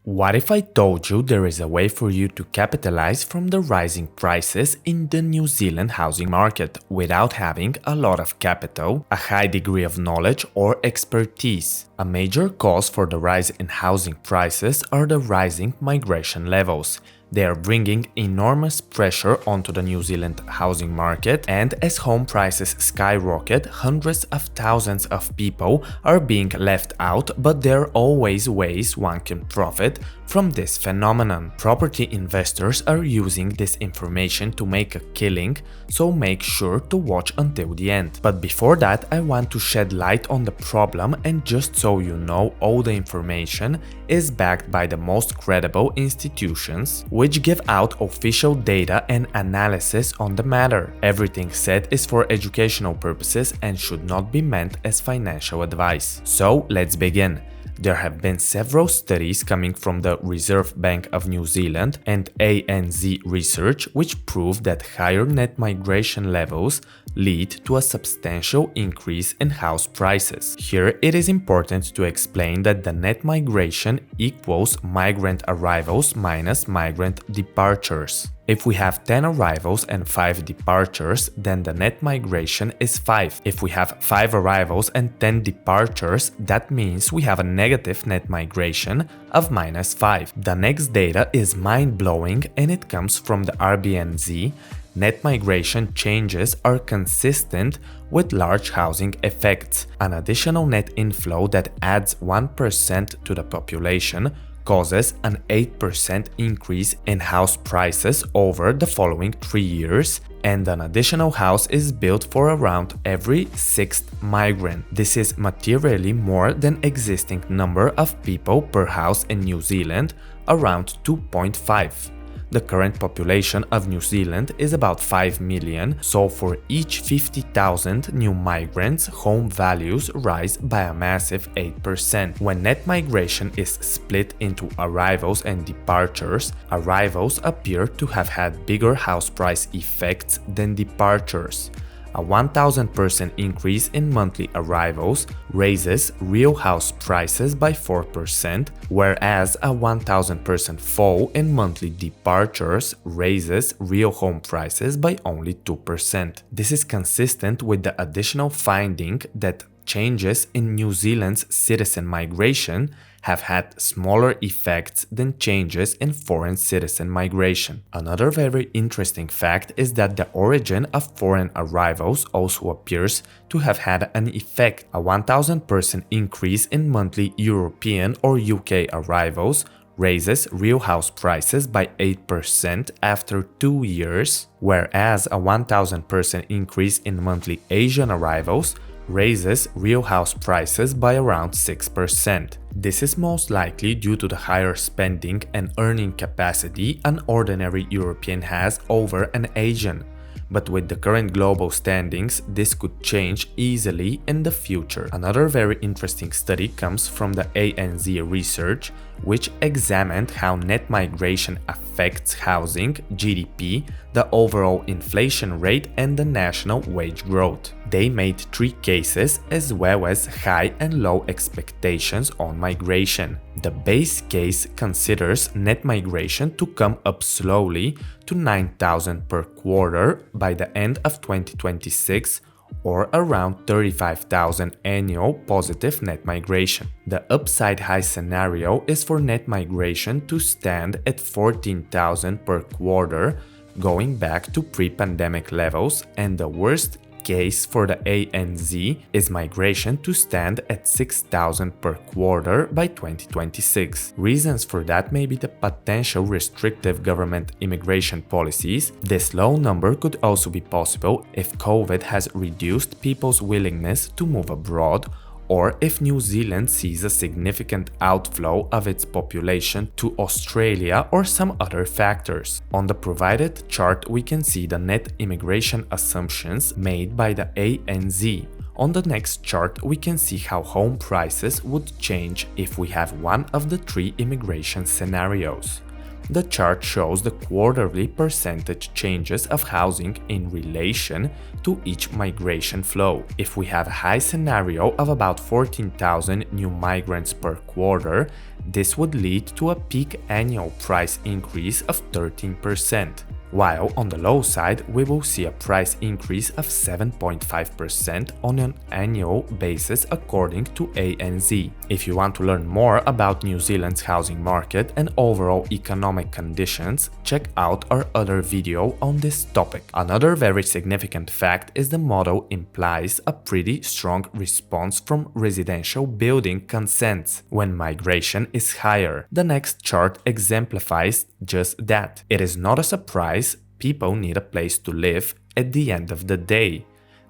What if I told you there is a way for you to capitalize from the rising prices in the New Zealand housing market without having a lot of capital, a high degree of knowledge or expertise? A major cause for the rise in housing prices are the rising migration levels. They are bringing enormous pressure onto the New Zealand housing market, and as home prices skyrocket, hundreds of thousands of people are being left out, but there are always ways one can profit from this phenomenon. Property investors are using this information to make a killing, so make sure to watch until the end. But before that, I want to shed light on the problem, and just so you know, all the information is backed by the most credible institutions, which give out official data and analysis on the matter. Everything said is for educational purposes and should not be meant as financial advice. So let's begin. There have been several studies coming from the Reserve Bank of New Zealand and ANZ research which prove that higher net migration levels lead to a substantial increase in house prices. Here it is important to explain that the net migration equals migrant arrivals minus migrant departures. If we have 10 arrivals and 5 departures, then the net migration is 5. If we have 5 arrivals and 10 departures, that means we have a negative net migration of minus 5. The next data is mind-blowing and it comes from the RBNZ. Net migration changes are consistent with large housing effects. An additional net inflow that adds 1% to the population causes an 8% increase in house prices over the following 3 years, and an additional house is built for around every 6th migrant. This is materially more than existing number of people per house in New Zealand, around 2.5. The current population of New Zealand is about 5 million, so for each 50,000 new migrants, home values rise by a massive 8%. When net migration is split into arrivals and departures, arrivals appear to have had bigger house price effects than departures. A 1,000% increase in monthly arrivals raises real house prices by 4%, whereas a 1,000% fall in monthly departures raises real home prices by only 2%. This is consistent with the additional finding that changes in New Zealand's citizen migration have had smaller effects than changes in foreign citizen migration. Another very interesting fact is that the origin of foreign arrivals also appears to have had an effect. A 1,000% increase in monthly European or UK arrivals raises real house prices by 8% after 2 years, whereas a 1,000% increase in monthly Asian arrivals raises real house prices by around 6%. This is most likely due to the higher spending and earning capacity an ordinary European has over an Asian. But with the current global standings, this could change easily in the future. Another very interesting study comes from the ANZ research, which examined how net migration affects housing, GDP, the overall inflation rate, and the national wage growth. They made 3 cases as well as high and low expectations on migration. The base case considers net migration to come up slowly to 9,000 per quarter by the end of 2026, or around 35,000 annual positive net migration. The upside high scenario is for net migration to stand at 14,000 per quarter, going back to pre-pandemic levels, and the worst case for the ANZ is migration to stand at 6,000 per quarter by 2026. Reasons for that may be the potential restrictive government immigration policies. This low number could also be possible if COVID has reduced people's willingness to move abroad, or if New Zealand sees a significant outflow of its population to Australia or some other factors. On the provided chart, we can see the net immigration assumptions made by the ANZ. On the next chart, we can see how home prices would change if we have one of the 3 immigration scenarios. The chart shows the quarterly percentage changes of housing in relation to each migration flow. If we have a high scenario of about 14,000 new migrants per quarter, This would lead to a peak annual price increase of 13%, while on the low side we will see a price increase of 7.5% on an annual basis according to ANZ. If you want to learn more about New Zealand's housing market and overall economic conditions, check out our other video on this topic. Another very significant fact is the model implies a pretty strong response from residential building consents when migration is higher. The next chart exemplifies just that. It is not a surprise people need a place to live at the end of the day.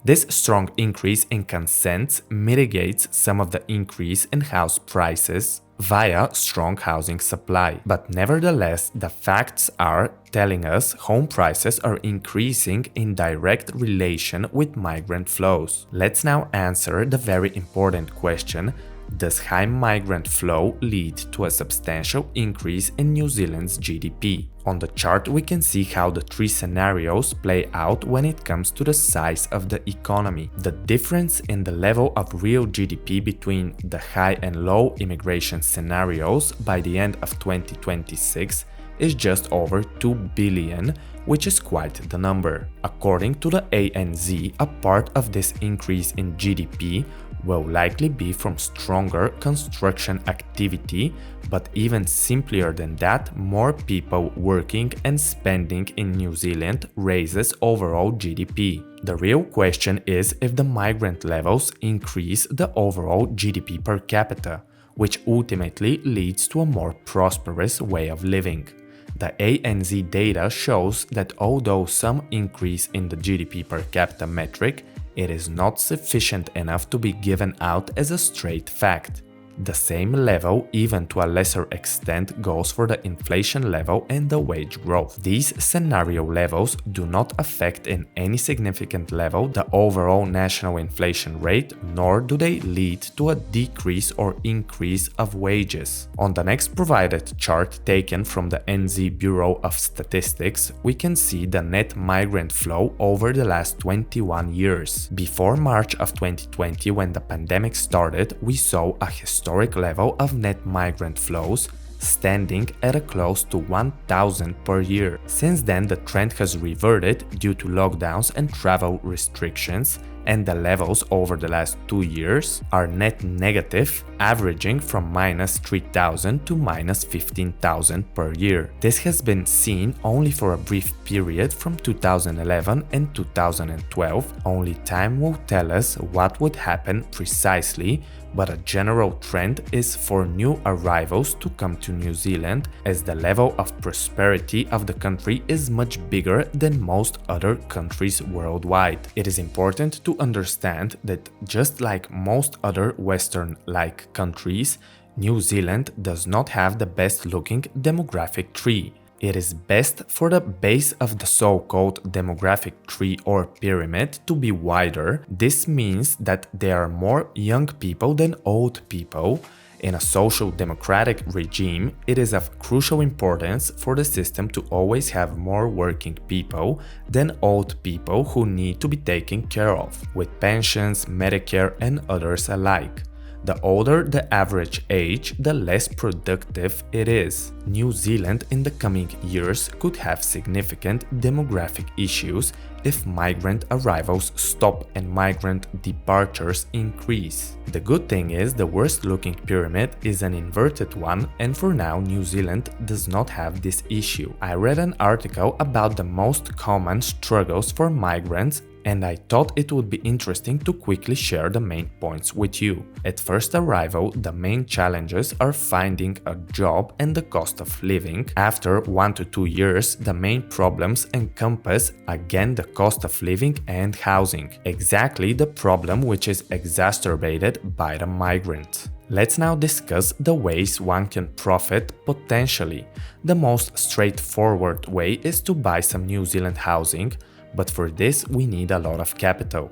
This strong increase in consents mitigates some of the increase in house prices via strong housing supply. But nevertheless, the facts are telling us home prices are increasing in direct relation with migrant flows. Let's now answer the very important question: does high migrant flow lead to a substantial increase in New Zealand's GDP? On the chart we can see how the three scenarios play out when it comes to the size of the economy. The difference in the level of real GDP between the high and low immigration scenarios by the end of 2026 is just over 2 billion, which is quite the number. According to the ANZ, a part of this increase in GDP will likely be from stronger construction activity, but even simpler than that, more people working and spending in New Zealand raises overall GDP. The real question is if the migrant levels increase the overall GDP per capita, which ultimately leads to a more prosperous way of living. The ANZ data shows that although some increase in the GDP per capita metric, it is not sufficient enough to be given out as a straight fact. The same level, even to a lesser extent, goes for the inflation level and the wage growth. These scenario levels do not affect in any significant level the overall national inflation rate, nor do they lead to a decrease or increase of wages. On the next provided chart taken from the NZ Bureau of Statistics, we can see the net migrant flow over the last 21 years. Before March of 2020, when the pandemic started, we saw a historic level of net migrant flows standing at a close to 1,000 per year. Since then, the trend has reverted due to lockdowns and travel restrictions, and the levels over the last 2 years are net negative, averaging from minus 3,000 to minus 15,000 per year. This has been seen only for a brief period from 2011 and 2012. Only time will tell us what would happen precisely, but a general trend is for new arrivals to come to New Zealand, as the level of prosperity of the country is much bigger than most other countries worldwide. It is important to understand that just like most other Western-like countries, New Zealand does not have the best-looking demographic tree. It is best for the base of the so-called demographic tree or pyramid to be wider. This means that there are more young people than old people. In a social democratic regime, it is of crucial importance for the system to always have more working people than old people who need to be taken care of, with pensions, Medicare, and others alike. The older the average age, the less productive it is. New Zealand in the coming years could have significant demographic issues if migrant arrivals stop and migrant departures increase. The good thing is the worst-looking pyramid is an inverted one, and for now New Zealand does not have this issue. I read an article about the most common struggles for migrants, and I thought it would be interesting to quickly share the main points with you. At first arrival, the main challenges are finding a job and the cost of living. After 1 to 2 years, the main problems encompass again the cost of living and housing, exactly the problem which is exacerbated by the migrant. Let's now discuss the ways one can profit potentially. The most straightforward way is to buy some New Zealand housing, but for this we need a lot of capital.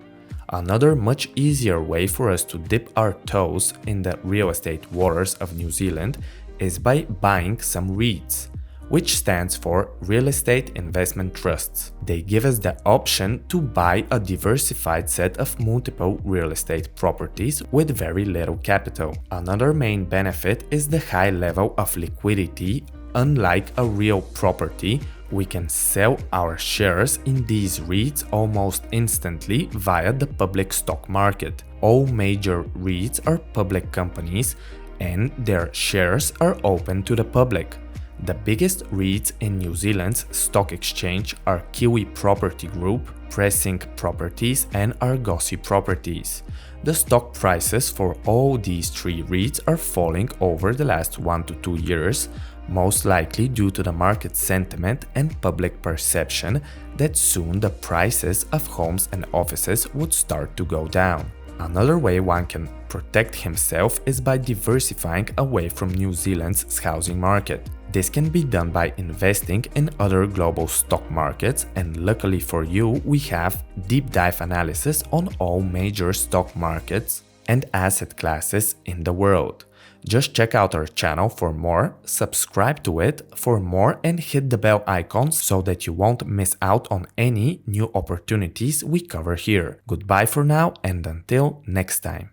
Another much easier way for us to dip our toes in the real estate waters of New Zealand is by buying some REITs. which stands for Real Estate Investment Trusts. They give us the option to buy a diversified set of multiple real estate properties with very little capital. Another main benefit is the high level of liquidity. Unlike a real property, we can sell our shares in these REITs almost instantly via the public stock market. All major REITs are public companies and their shares are open to the public. The biggest REITs in New Zealand's stock exchange are Kiwi Property Group, Precinct Properties and Argosy Properties. The stock prices for all these three REITs are falling over the last 1 to 2 years, most likely due to the market sentiment and public perception that soon the prices of homes and offices would start to go down. Another way one can protect himself is by diversifying away from New Zealand's housing market. This can be done by investing in other global stock markets, and luckily for you, we have deep dive analysis on all major stock markets and asset classes in the world. Just check out our channel for more, subscribe to it for more and hit the bell icon so that you won't miss out on any new opportunities we cover here. Goodbye for now and until next time.